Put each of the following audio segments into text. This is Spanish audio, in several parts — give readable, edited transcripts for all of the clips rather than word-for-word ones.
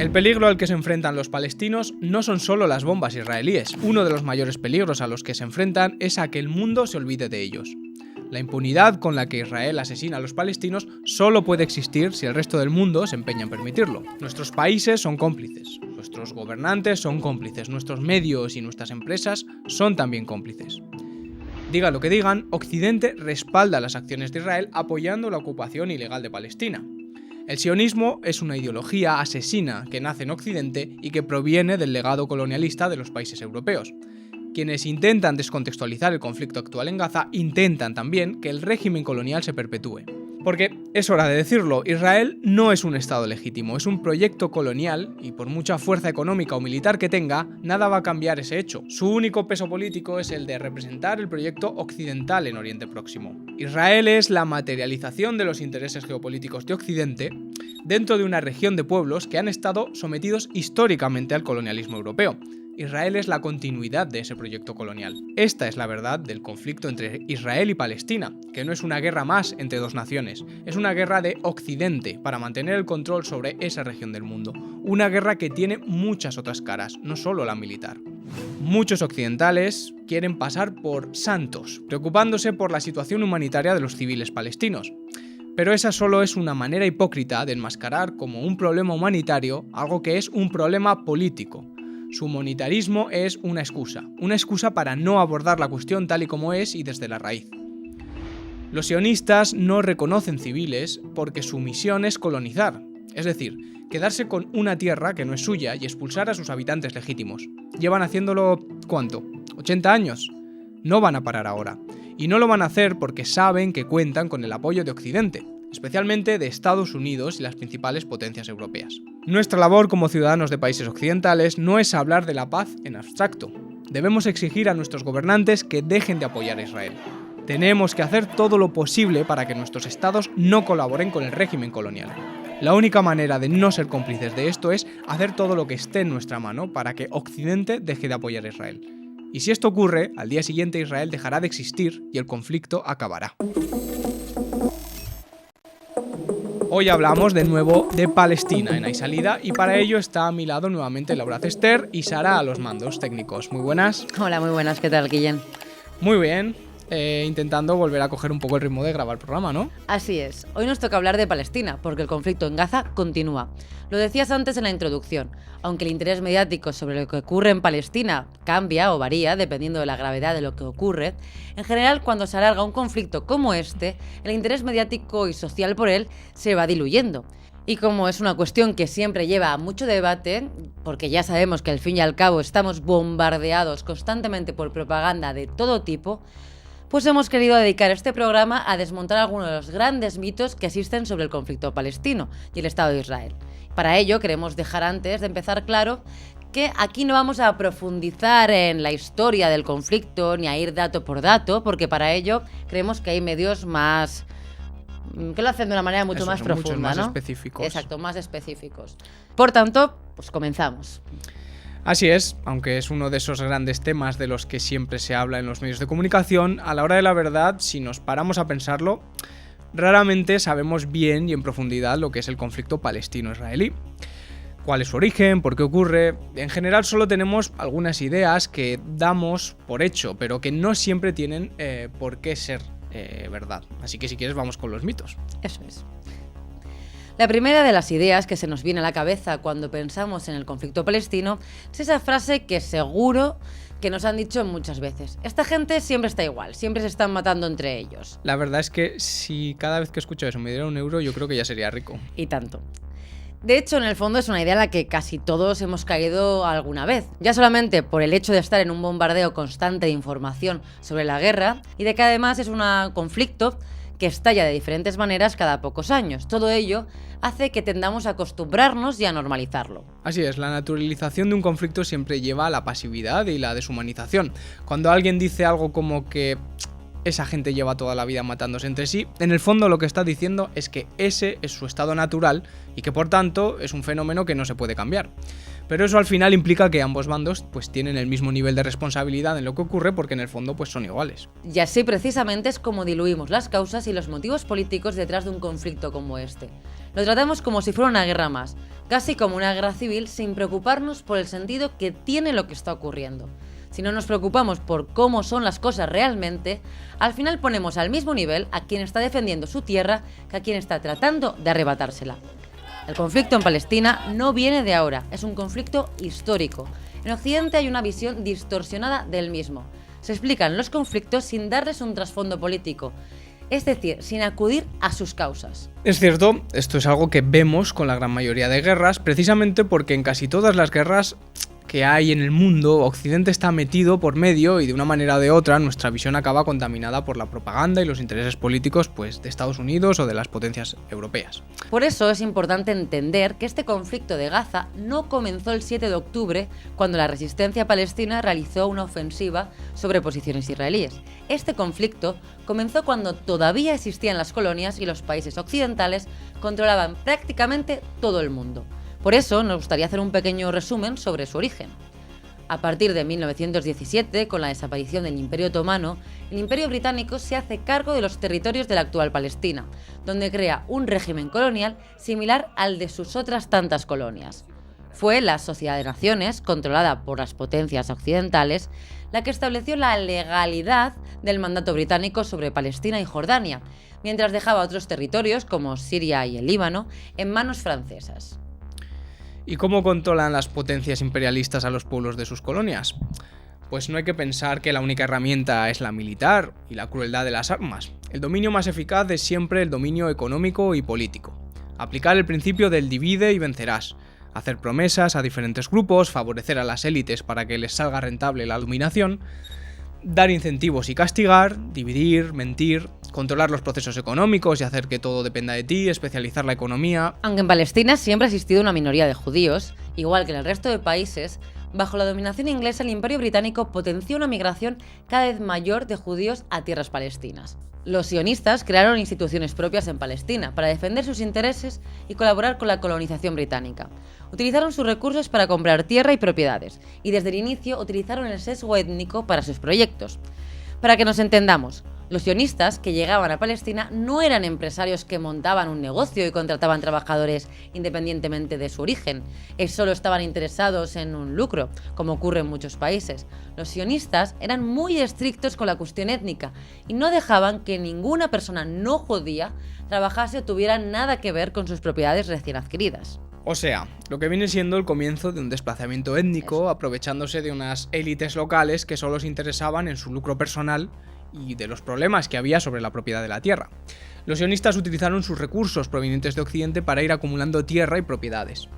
El peligro al que se enfrentan los palestinos no son solo las bombas israelíes. Uno de los mayores peligros a los que se enfrentan es a que el mundo se olvide de ellos. La impunidad con la que Israel asesina a los palestinos solo puede existir si el resto del mundo se empeña en permitirlo. Nuestros países son cómplices, nuestros gobernantes son cómplices, nuestros medios y nuestras empresas son también cómplices. Digan lo que digan, Occidente respalda las acciones de Israel apoyando la ocupación ilegal de Palestina. El sionismo es una ideología asesina que nace en Occidente y que proviene del legado colonialista de los países europeos. Quienes intentan descontextualizar el conflicto actual en Gaza intentan también que el régimen colonial se perpetúe. Porque es hora de decirlo, Israel no es un estado legítimo, es un proyecto colonial y por mucha fuerza económica o militar que tenga, nada va a cambiar ese hecho. Su único peso político es el de representar el proyecto occidental en Oriente Próximo. Israel es la materialización de los intereses geopolíticos de Occidente dentro de una región de pueblos que han estado sometidos históricamente al colonialismo europeo. Israel es la continuidad de ese proyecto colonial. Esta es la verdad del conflicto entre Israel y Palestina, que no es una guerra más entre dos naciones, es una guerra de Occidente para mantener el control sobre esa región del mundo. Una guerra que tiene muchas otras caras, no solo la militar. Muchos occidentales quieren pasar por santos, preocupándose por la situación humanitaria de los civiles palestinos. Pero esa solo es una manera hipócrita de enmascarar como un problema humanitario algo que es un problema político. Su humanitarismo es una excusa para no abordar la cuestión tal y como es y desde la raíz. Los sionistas no reconocen civiles porque su misión es colonizar, es decir, quedarse con una tierra que no es suya y expulsar a sus habitantes legítimos. Llevan haciéndolo, ¿cuánto? ¿80 años? No van a parar ahora. Y no lo van a hacer porque saben que cuentan con el apoyo de Occidente, especialmente de Estados Unidos y las principales potencias europeas. Nuestra labor como ciudadanos de países occidentales no es hablar de la paz en abstracto. Debemos exigir a nuestros gobernantes que dejen de apoyar a Israel. Tenemos que hacer todo lo posible para que nuestros estados no colaboren con el régimen colonial. La única manera de no ser cómplices de esto es hacer todo lo que esté en nuestra mano para que Occidente deje de apoyar a Israel. Y si esto ocurre, al día siguiente Israel dejará de existir y el conflicto acabará. Hoy hablamos de nuevo de Palestina en Hay Salida y para ello está a mi lado nuevamente Laura Cester y Sara a los mandos técnicos. Muy buenas. Hola, muy buenas. ¿Qué tal, Guillén? Muy bien. Intentando volver a coger un poco el ritmo de grabar el programa, ¿no? Así es. Hoy nos toca hablar de Palestina, porque el conflicto en Gaza continúa. Lo decías antes en la introducción. Aunque el interés mediático sobre lo que ocurre en Palestina cambia o varía dependiendo de la gravedad de lo que ocurre, en general, cuando se alarga un conflicto como este, el interés mediático y social por él se va diluyendo. Y como es una cuestión que siempre lleva a mucho debate, porque ya sabemos que al fin y al cabo estamos bombardeados constantemente por propaganda de todo tipo, pues hemos querido dedicar este programa a desmontar algunos de los grandes mitos que existen sobre el conflicto palestino y el Estado de Israel. Para ello queremos dejar antes de empezar claro que aquí no vamos a profundizar en la historia del conflicto ni a ir dato por dato, porque para ello creemos que hay medios más que lo hacen de una manera mucho más profunda, muchos más ¿no? específicos. Exacto, más específicos. Por tanto, pues comenzamos. Así es, aunque es uno de esos grandes temas de los que siempre se habla en los medios de comunicación, a la hora de la verdad, si nos paramos a pensarlo, raramente sabemos bien y en profundidad lo que es el conflicto palestino-israelí. ¿Cuál es su origen? ¿Por qué ocurre? En general solo tenemos algunas ideas que damos por hecho, pero que no siempre tienen por qué ser verdad. Así que si quieres vamos con los mitos. Eso es. La primera de las ideas que se nos viene a la cabeza cuando pensamos en el conflicto palestino es esa frase que seguro que nos han dicho muchas veces. Esta gente siempre está igual, siempre se están matando entre ellos. La verdad es que si cada vez que escucho eso me diera €1, yo creo que ya sería rico. Y tanto. De hecho, en el fondo es una idea en la que casi todos hemos caído alguna vez. Ya solamente por el hecho de estar en un bombardeo constante de información sobre la guerra y de que además es un conflicto que estalla de diferentes maneras cada pocos años. Todo ello hace que tendamos a acostumbrarnos y a normalizarlo. Así es, la naturalización de un conflicto siempre lleva a la pasividad y la deshumanización. Cuando alguien dice algo como que esa gente lleva toda la vida matándose entre sí, en el fondo lo que está diciendo es que ese es su estado natural y que por tanto es un fenómeno que no se puede cambiar. Pero eso al final implica que ambos bandos pues tienen el mismo nivel de responsabilidad en lo que ocurre porque en el fondo pues son iguales. Y así precisamente es como diluimos las causas y los motivos políticos detrás de un conflicto como este. Lo tratamos como si fuera una guerra más, casi como una guerra civil, sin preocuparnos por el sentido que tiene lo que está ocurriendo. Si no nos preocupamos por cómo son las cosas realmente, al final ponemos al mismo nivel a quien está defendiendo su tierra que a quien está tratando de arrebatársela. El conflicto en Palestina no viene de ahora, es un conflicto histórico. En Occidente hay una visión distorsionada del mismo. Se explican los conflictos sin darles un trasfondo político, es decir, sin acudir a sus causas. Es cierto, esto es algo que vemos con la gran mayoría de guerras, precisamente porque en casi todas las guerras que hay en el mundo, Occidente está metido por medio y de una manera o de otra nuestra visión acaba contaminada por la propaganda y los intereses políticos pues, de Estados Unidos o de las potencias europeas. Por eso es importante entender que este conflicto de Gaza no comenzó el 7 de octubre cuando la resistencia palestina realizó una ofensiva sobre posiciones israelíes. Este conflicto comenzó cuando todavía existían las colonias y los países occidentales controlaban prácticamente todo el mundo. Por eso nos gustaría hacer un pequeño resumen sobre su origen. A partir de 1917, con la desaparición del Imperio Otomano, el Imperio Británico se hace cargo de los territorios de la actual Palestina, donde crea un régimen colonial similar al de sus otras tantas colonias. Fue la Sociedad de Naciones, controlada por las potencias occidentales, la que estableció la legalidad del mandato británico sobre Palestina y Jordania, mientras dejaba otros territorios, como Siria y el Líbano, en manos francesas. ¿Y cómo controlan las potencias imperialistas a los pueblos de sus colonias? Pues no hay que pensar que la única herramienta es la militar y la crueldad de las armas. El dominio más eficaz es siempre el dominio económico y político. Aplicar el principio del divide y vencerás. Hacer promesas a diferentes grupos, favorecer a las élites para que les salga rentable la dominación, dar incentivos y castigar, dividir, mentir, controlar los procesos económicos y hacer que todo dependa de ti, especializar la economía. Aunque en Palestina siempre ha existido una minoría de judíos, igual que en el resto de países, bajo la dominación inglesa el Imperio Británico potenció una migración cada vez mayor de judíos a tierras palestinas. Los sionistas crearon instituciones propias en Palestina para defender sus intereses y colaborar con la colonización británica. Utilizaron sus recursos para comprar tierra y propiedades, y desde el inicio utilizaron el sesgo étnico para sus proyectos. Para que nos entendamos, los sionistas que llegaban a Palestina no eran empresarios que montaban un negocio y contrataban trabajadores independientemente de su origen. Solo estaban interesados en un lucro, como ocurre en muchos países. Los sionistas eran muy estrictos con la cuestión étnica y no dejaban que ninguna persona no judía trabajase o tuviera nada que ver con sus propiedades recién adquiridas. O sea, lo que viene siendo el comienzo de un desplazamiento étnico, aprovechándose de unas élites locales que solo se interesaban en su lucro personal y de los problemas que había sobre la propiedad de la tierra. Los sionistas utilizaron sus recursos provenientes de Occidente para ir acumulando tierra y propiedades.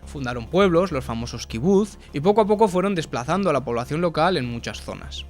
Fundaron pueblos, los famosos kibutz, y poco a poco fueron desplazando a la población local en muchas zonas.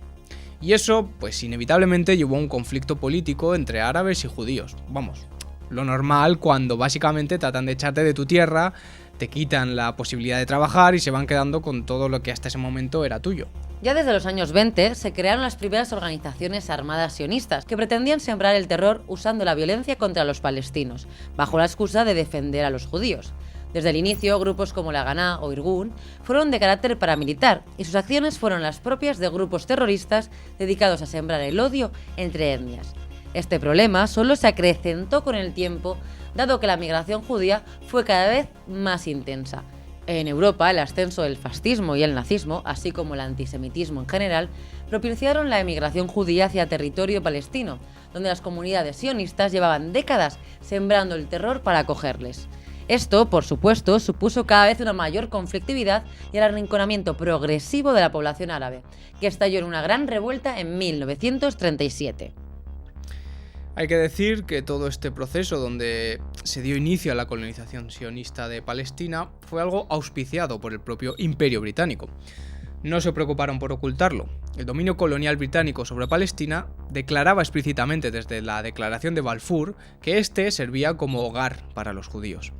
Y eso, pues inevitablemente llevó a un conflicto político entre árabes y judíos. Vamos, lo normal cuando básicamente tratan de echarte de tu tierra, te quitan la posibilidad de trabajar y se van quedando con todo lo que hasta ese momento era tuyo. Ya desde los años 20 se crearon las primeras organizaciones armadas sionistas que pretendían sembrar el terror usando la violencia contra los palestinos, bajo la excusa de defender a los judíos. Desde el inicio, grupos como la Haganah o Irgun fueron de carácter paramilitar y sus acciones fueron las propias de grupos terroristas dedicados a sembrar el odio entre etnias. Este problema solo se acrecentó con el tiempo, dado que la migración judía fue cada vez más intensa. En Europa, el ascenso del fascismo y el nazismo, así como el antisemitismo en general, propiciaron la emigración judía hacia territorio palestino, donde las comunidades sionistas llevaban décadas sembrando el terror para acogerles. Esto, por supuesto, supuso cada vez una mayor conflictividad y el arrinconamiento progresivo de la población árabe, que estalló en una gran revuelta en 1937. Hay que decir que todo este proceso donde se dio inicio a la colonización sionista de Palestina fue algo auspiciado por el propio Imperio Británico. No se preocuparon por ocultarlo. El dominio colonial británico sobre Palestina declaraba explícitamente desde la Declaración de Balfour que este servía como hogar para los judíos.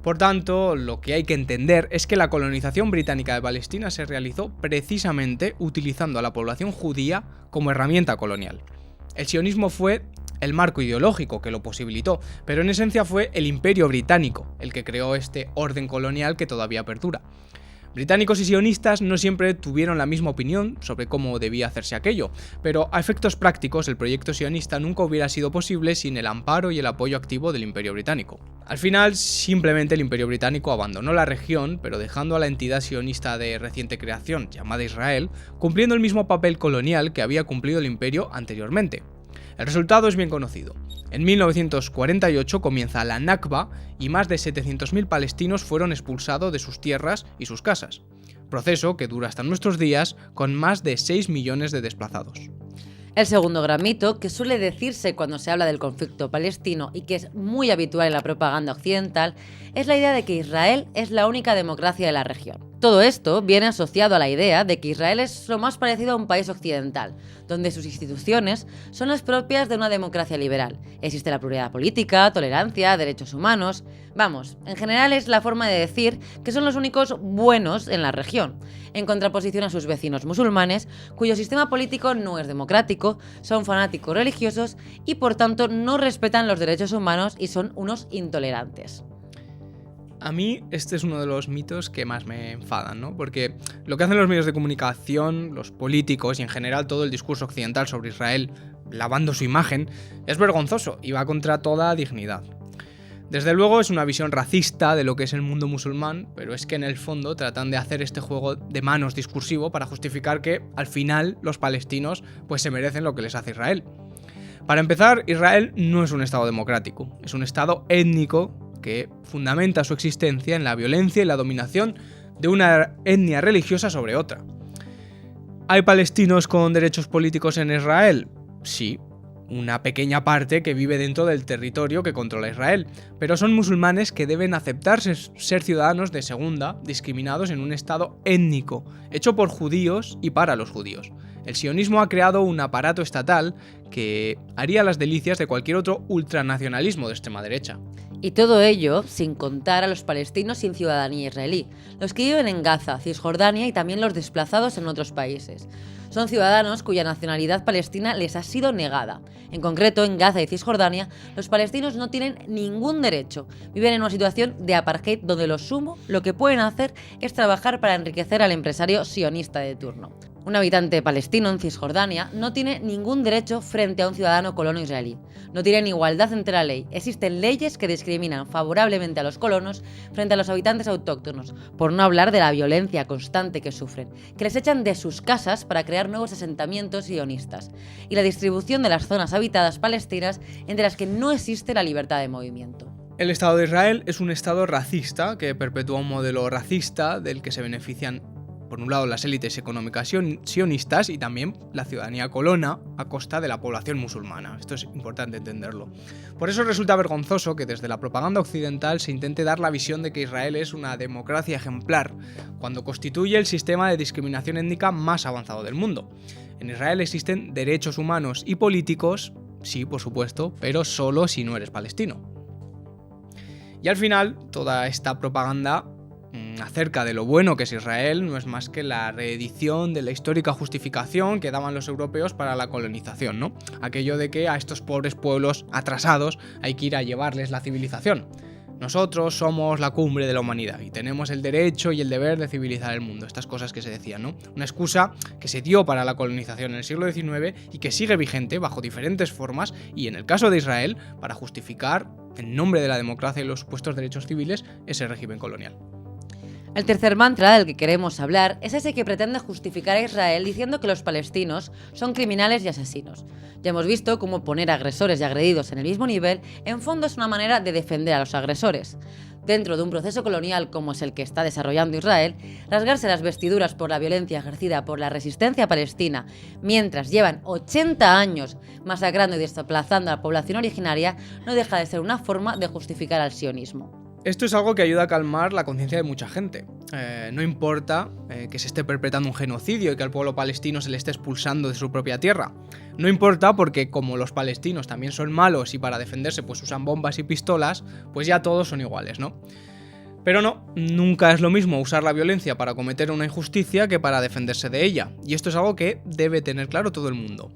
Por tanto, lo que hay que entender es que la colonización británica de Palestina se realizó precisamente utilizando a la población judía como herramienta colonial. El sionismo fue el marco ideológico que lo posibilitó, pero en esencia fue el Imperio Británico el que creó este orden colonial que todavía perdura. Británicos y sionistas no siempre tuvieron la misma opinión sobre cómo debía hacerse aquello, pero a efectos prácticos el proyecto sionista nunca hubiera sido posible sin el amparo y el apoyo activo del Imperio Británico. Al final, simplemente el Imperio Británico abandonó la región, pero dejando a la entidad sionista de reciente creación, llamada Israel, cumpliendo el mismo papel colonial que había cumplido el imperio anteriormente. El resultado es bien conocido. En 1948 comienza la Nakba y más de 700.000 palestinos fueron expulsados de sus tierras y sus casas, proceso que dura hasta nuestros días con más de 6 millones de desplazados. El segundo gran mito, que suele decirse cuando se habla del conflicto palestino y que es muy habitual en la propaganda occidental, es la idea de que Israel es la única democracia de la región. Todo esto viene asociado a la idea de que Israel es lo más parecido a un país occidental, donde sus instituciones son las propias de una democracia liberal. Existe la pluralidad política, tolerancia, derechos humanos. Vamos, en general es la forma de decir que son los únicos buenos en la región, en contraposición a sus vecinos musulmanes, cuyo sistema político no es democrático, son fanáticos religiosos y por tanto no respetan los derechos humanos y son unos intolerantes. A mí este es uno de los mitos que más me enfadan, ¿no? Porque lo que hacen los medios de comunicación, los políticos y en general todo el discurso occidental sobre Israel, lavando su imagen, es vergonzoso y va contra toda dignidad. Desde luego es una visión racista de lo que es el mundo musulmán, pero es que en el fondo tratan de hacer este juego de manos discursivo para justificar que al final los palestinos pues se merecen lo que les hace Israel. Para empezar, Israel no es un estado democrático, es un estado étnico que fundamenta su existencia en la violencia y la dominación de una etnia religiosa sobre otra. ¿Hay palestinos con derechos políticos en Israel? Sí, una pequeña parte que vive dentro del territorio que controla Israel, pero son musulmanes que deben aceptarse ser ciudadanos de segunda, discriminados en un estado étnico, hecho por judíos y para los judíos. El sionismo ha creado un aparato estatal que haría las delicias de cualquier otro ultranacionalismo de extrema derecha. Y todo ello sin contar a los palestinos sin ciudadanía israelí, los que viven en Gaza, Cisjordania y también los desplazados en otros países. Son ciudadanos cuya nacionalidad palestina les ha sido negada. En concreto, en Gaza y Cisjordania, los palestinos no tienen ningún derecho. Viven en una situación de apartheid donde lo que pueden hacer es trabajar para enriquecer al empresario sionista de turno. Un habitante palestino en Cisjordania no tiene ningún derecho frente a un ciudadano colono israelí. No tienen igualdad ante la ley. Existen leyes que discriminan favorablemente a los colonos frente a los habitantes autóctonos, por no hablar de la violencia constante que sufren, que les echan de sus casas para crear nuevos asentamientos sionistas, y la distribución de las zonas habitadas palestinas entre las que no existe la libertad de movimiento. El Estado de Israel es un Estado racista que perpetúa un modelo racista del que se benefician por un lado las élites económicas sionistas y también la ciudadanía colona a costa de la población musulmana. Esto es importante entenderlo. Por eso resulta vergonzoso que desde la propaganda occidental se intente dar la visión de que Israel es una democracia ejemplar, cuando constituye el sistema de discriminación étnica más avanzado del mundo. En Israel existen derechos humanos y políticos, sí, por supuesto, pero solo si no eres palestino. Y al final, toda esta propaganda acerca de lo bueno que es Israel no es más que la reedición de la histórica justificación que daban los europeos para la colonización, ¿no? Aquello de que a estos pobres pueblos atrasados hay que ir a llevarles la civilización. Nosotros somos la cumbre de la humanidad y tenemos el derecho y el deber de civilizar el mundo. Estas cosas que se decían, ¿no? Una excusa que se dio para la colonización en el siglo XIX y que sigue vigente bajo diferentes formas y en el caso de Israel para justificar, en nombre de la democracia y los supuestos derechos civiles, ese régimen colonial. El tercer mantra del que queremos hablar es ese que pretende justificar a Israel diciendo que los palestinos son criminales y asesinos. Ya hemos visto cómo poner agresores y agredidos en el mismo nivel en fondo es una manera de defender a los agresores. Dentro de un proceso colonial como es el que está desarrollando Israel, rasgarse las vestiduras por la violencia ejercida por la resistencia palestina mientras llevan 80 años masacrando y desplazando a la población originaria no deja de ser una forma de justificar al sionismo. Esto es algo que ayuda a calmar la conciencia de mucha gente. No importa que se esté perpetrando un genocidio y que al pueblo palestino se le esté expulsando de su propia tierra. No importa porque como los palestinos también son malos y para defenderse pues usan bombas y pistolas, pues ya todos son iguales, ¿no? Pero no, nunca es lo mismo usar la violencia para cometer una injusticia que para defenderse de ella. Y esto es algo que debe tener claro todo el mundo.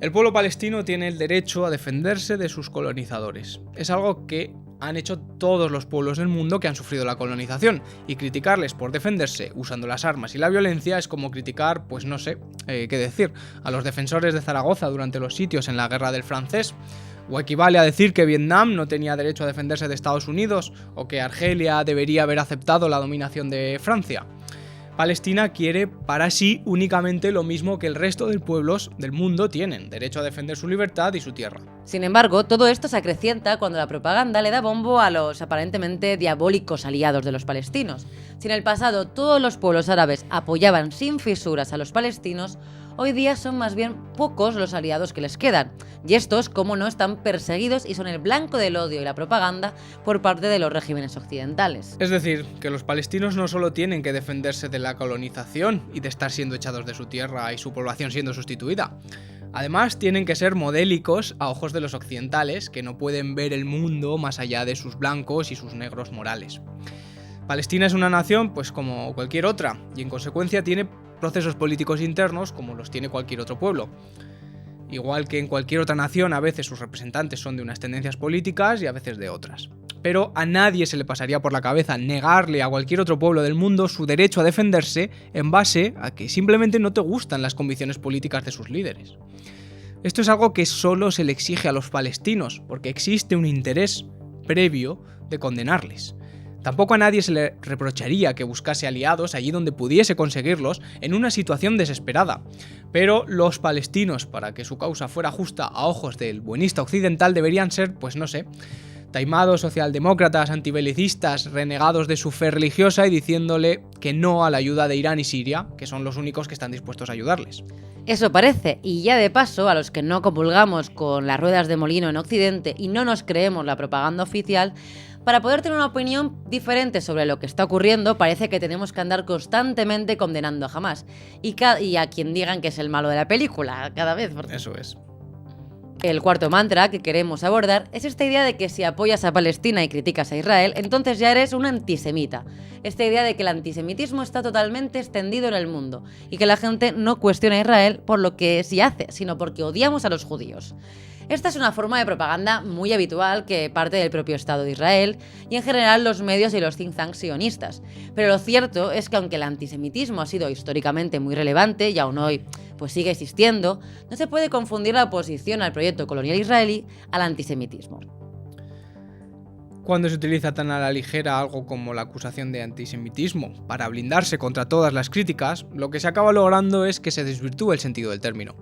El pueblo palestino tiene el derecho a defenderse de sus colonizadores. Es algo que han hecho todos los pueblos del mundo que han sufrido la colonización, y criticarles por defenderse usando las armas y la violencia es como criticar, pues no sé, qué decir, a los defensores de Zaragoza durante los sitios en la Guerra del Francés. O equivale a decir que Vietnam no tenía derecho a defenderse de Estados Unidos, o que Argelia debería haber aceptado la dominación de Francia. Palestina quiere para sí únicamente lo mismo que el resto de pueblos del mundo tienen, derecho a defender su libertad y su tierra. Sin embargo, todo esto se acrecienta cuando la propaganda le da bombo a los aparentemente diabólicos aliados de los palestinos. Si en el pasado todos los pueblos árabes apoyaban sin fisuras a los palestinos, hoy día son más bien pocos los aliados que les quedan. Y estos, como no, están perseguidos y son el blanco del odio y la propaganda por parte de los regímenes occidentales. Es decir, que los palestinos no solo tienen que defenderse de la colonización y de estar siendo echados de su tierra y su población siendo sustituida. Además, tienen que ser modélicos a ojos de los occidentales, que no pueden ver el mundo más allá de sus blancos y sus negros morales. Palestina es una nación, pues como cualquier otra, y en consecuencia tiene procesos políticos internos como los tiene cualquier otro pueblo. Igual que en cualquier otra nación, a veces sus representantes son de unas tendencias políticas y a veces de otras. Pero a nadie se le pasaría por la cabeza negarle a cualquier otro pueblo del mundo su derecho a defenderse en base a que simplemente no te gustan las convicciones políticas de sus líderes. Esto es algo que solo se le exige a los palestinos, porque existe un interés previo de condenarles. Tampoco a nadie se le reprocharía que buscase aliados allí donde pudiese conseguirlos en una situación desesperada. Pero los palestinos, para que su causa fuera justa a ojos del buenista occidental, deberían ser, pues no sé, taimados socialdemócratas, antibelicistas, renegados de su fe religiosa y diciéndole que no a la ayuda de Irán y Siria, que son los únicos que están dispuestos a ayudarles. Eso parece, y ya de paso, a los que no comulgamos con las ruedas de molino en Occidente y no nos creemos la propaganda oficial, para poder tener una opinión diferente sobre lo que está ocurriendo, parece que tenemos que andar constantemente condenando a Hamás y a quien digan que es el malo de la película, cada vez. Eso es. El cuarto mantra que queremos abordar es esta idea de que si apoyas a Palestina y criticas a Israel, entonces ya eres un antisemita. Esta idea de que el antisemitismo está totalmente extendido en el mundo y que la gente no cuestiona a Israel por lo que sí hace, sino porque odiamos a los judíos. Esta es una forma de propaganda muy habitual que parte del propio Estado de Israel y en general los medios y los think tanks sionistas. Pero lo cierto es que aunque el antisemitismo ha sido históricamente muy relevante y aún hoy pues sigue existiendo, no se puede confundir la oposición al proyecto colonial israelí al antisemitismo. Cuando se utiliza tan a la ligera algo como la acusación de antisemitismo para blindarse contra todas las críticas, lo que se acaba logrando es que se desvirtúe el sentido del término.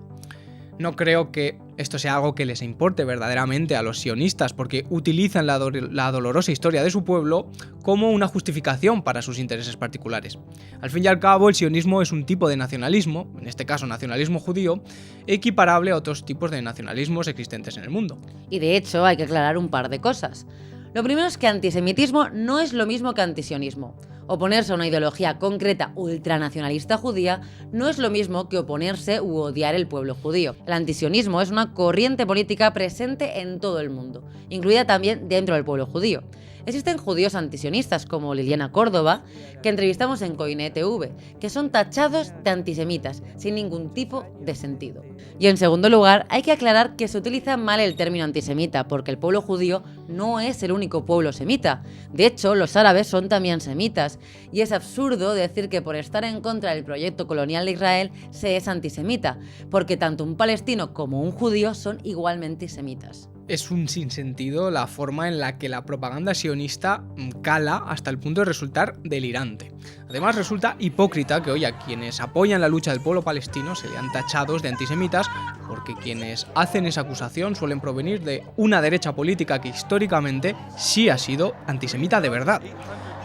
No creo que esto sea algo que les importe verdaderamente a los sionistas, porque utilizan la dolorosa historia de su pueblo como una justificación para sus intereses particulares. Al fin y al cabo, el sionismo es un tipo de nacionalismo, en este caso nacionalismo judío, equiparable a otros tipos de nacionalismos existentes en el mundo. Y de hecho, hay que aclarar un par de cosas. Lo primero es que antisemitismo no es lo mismo que antisionismo. Oponerse a una ideología concreta ultranacionalista judía no es lo mismo que oponerse u odiar el pueblo judío. El antisionismo es una corriente política presente en todo el mundo, incluida también dentro del pueblo judío. Existen judíos antisionistas como Liliana Córdoba, que entrevistamos en Coine TV, que son tachados de antisemitas, sin ningún tipo de sentido. Y en segundo lugar, hay que aclarar que se utiliza mal el término antisemita, porque el pueblo judío no es el único pueblo semita. De hecho, los árabes son también semitas, y es absurdo decir que por estar en contra del proyecto colonial de Israel se es antisemita, porque tanto un palestino como un judío son igualmente semitas. Es un sinsentido la forma en la que la propaganda sionista cala hasta el punto de resultar delirante. Además, resulta hipócrita que hoy a quienes apoyan la lucha del pueblo palestino se lean tachados de antisemitas, porque quienes hacen esa acusación suelen provenir de una derecha política que históricamente sí ha sido antisemita de verdad.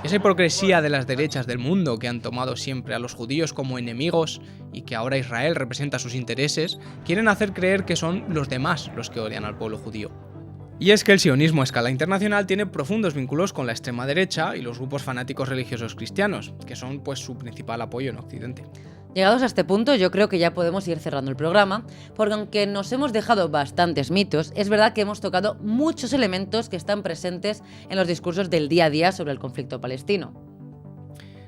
Esa hipocresía de las derechas del mundo que han tomado siempre a los judíos como enemigos y que ahora Israel representa sus intereses, quieren hacer creer que son los demás los que odian al pueblo judío. Y es que el sionismo a escala internacional tiene profundos vínculos con la extrema derecha y los grupos fanáticos religiosos cristianos, que son pues su principal apoyo en Occidente. Llegados a este punto, yo creo que ya podemos ir cerrando el programa, porque aunque nos hemos dejado bastantes mitos, es verdad que hemos tocado muchos elementos que están presentes en los discursos del día a día sobre el conflicto palestino.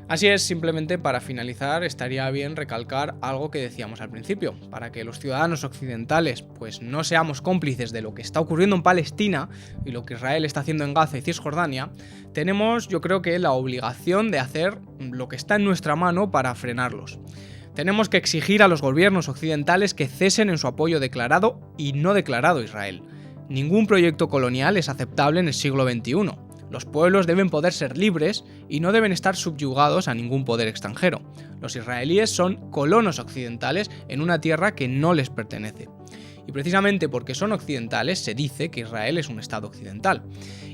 Así es, simplemente para finalizar estaría bien recalcar algo que decíamos al principio. Para que los ciudadanos occidentales pues no seamos cómplices de lo que está ocurriendo en Palestina y lo que Israel está haciendo en Gaza y Cisjordania, tenemos, yo creo que, la obligación de hacer lo que está en nuestra mano para frenarlos. Tenemos que exigir a los gobiernos occidentales que cesen en su apoyo declarado y no declarado a Israel. Ningún proyecto colonial es aceptable en el siglo XXI. Los pueblos deben poder ser libres y no deben estar subyugados a ningún poder extranjero. Los israelíes son colonos occidentales en una tierra que no les pertenece. Y precisamente porque son occidentales se dice que Israel es un estado occidental.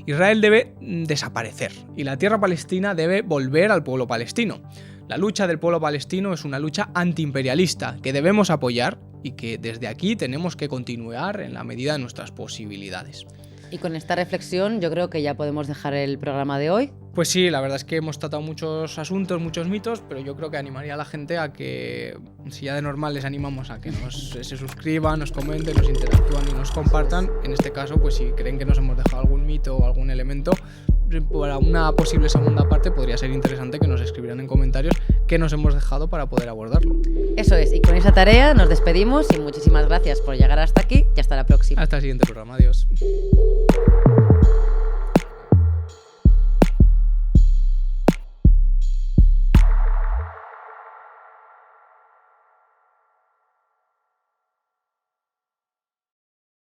Israel debe desaparecer y la tierra palestina debe volver al pueblo palestino. La lucha del pueblo palestino es una lucha antiimperialista que debemos apoyar y que desde aquí tenemos que continuar en la medida de nuestras posibilidades. Y con esta reflexión yo creo que ya podemos dejar el programa de hoy. Pues sí, la verdad es que hemos tratado muchos asuntos, muchos mitos, pero yo creo que animaría a la gente a que, si ya de normal les animamos a que se suscriban, nos comenten, nos interactúen y nos compartan, en este caso, pues si creen que nos hemos dejado algún mito o algún elemento, para una posible segunda parte podría ser interesante que nos escribieran en comentarios qué nos hemos dejado para poder abordarlo. Eso es, y con esa tarea nos despedimos y muchísimas gracias por llegar hasta aquí y hasta la próxima. Hasta el siguiente programa, adiós.